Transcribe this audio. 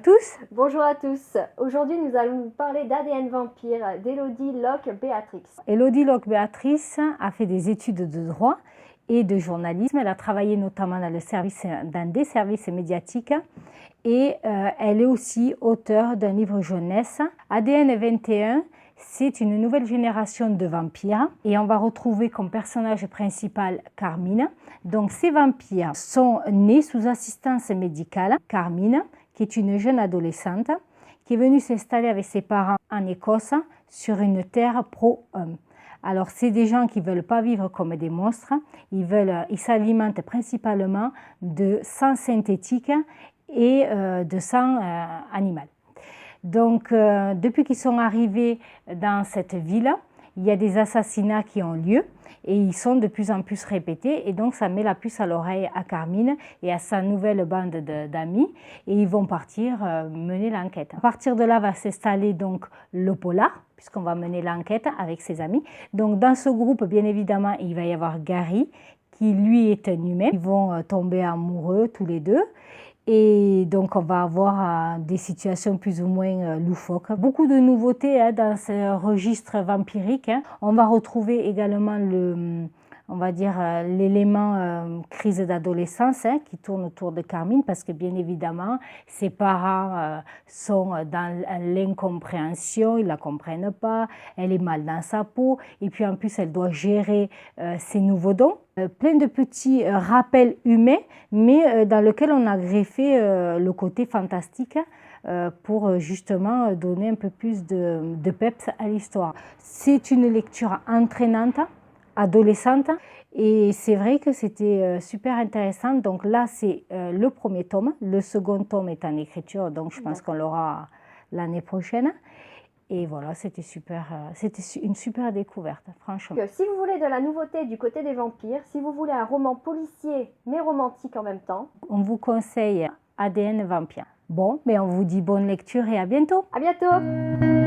tous. Bonjour à tous. Aujourd'hui, nous allons vous parler d'ADN vampire d'Élodie Locke-Béatrix. Élodie Locke-Béatrix a fait des études de droit et de journalisme. Elle a travaillé notamment dans des services médiatiques et elle est aussi auteure d'un livre jeunesse. ADN 21, c'est une nouvelle génération de vampires et on va retrouver comme personnage principal Carmine. Donc ces vampires sont nés sous assistance médicale. Carmine, qui est une jeune adolescente, qui est venue s'installer avec ses parents en Écosse sur une terre pro-homme. Alors, c'est des gens qui ne veulent pas vivre comme des monstres, ils s'alimentent principalement de sang synthétique et de sang animal. Donc, depuis qu'ils sont arrivés dans cette ville, il y a des assassinats qui ont lieu et ils sont de plus en plus répétés et donc ça met la puce à l'oreille à Carmine et à sa nouvelle bande d'amis et ils vont partir mener l'enquête. À partir de là va s'installer donc le polar puisqu'on va mener l'enquête avec ses amis. Donc dans ce groupe, bien évidemment, il va y avoir Gary qui lui est un humain. Ils vont tomber amoureux tous les deux. Et donc, on va avoir des situations plus ou moins loufoques. Beaucoup de nouveautés dans ce registre vampirique. On va retrouver également l'élément crise d'adolescence qui tourne autour de Carmine parce que bien évidemment, ses parents sont dans l'incompréhension, ils ne la comprennent pas, elle est mal dans sa peau et puis en plus, elle doit gérer ses nouveaux dons. Plein de petits rappels humains, mais dans lequel on a greffé le côté fantastique pour justement donner un peu plus de peps à l'histoire. C'est une lecture entraînante, adolescente, et c'est vrai que c'était super intéressant. Donc là, c'est le premier tome. Le second tome est en écriture, donc je pense qu'on l'aura l'année prochaine. Et voilà, c'était une super découverte, franchement. Si vous voulez de la nouveauté du côté des vampires, si vous voulez un roman policier mais romantique en même temps, on vous conseille ADN Vampire. Bon, mais on vous dit bonne lecture et à bientôt. À bientôt.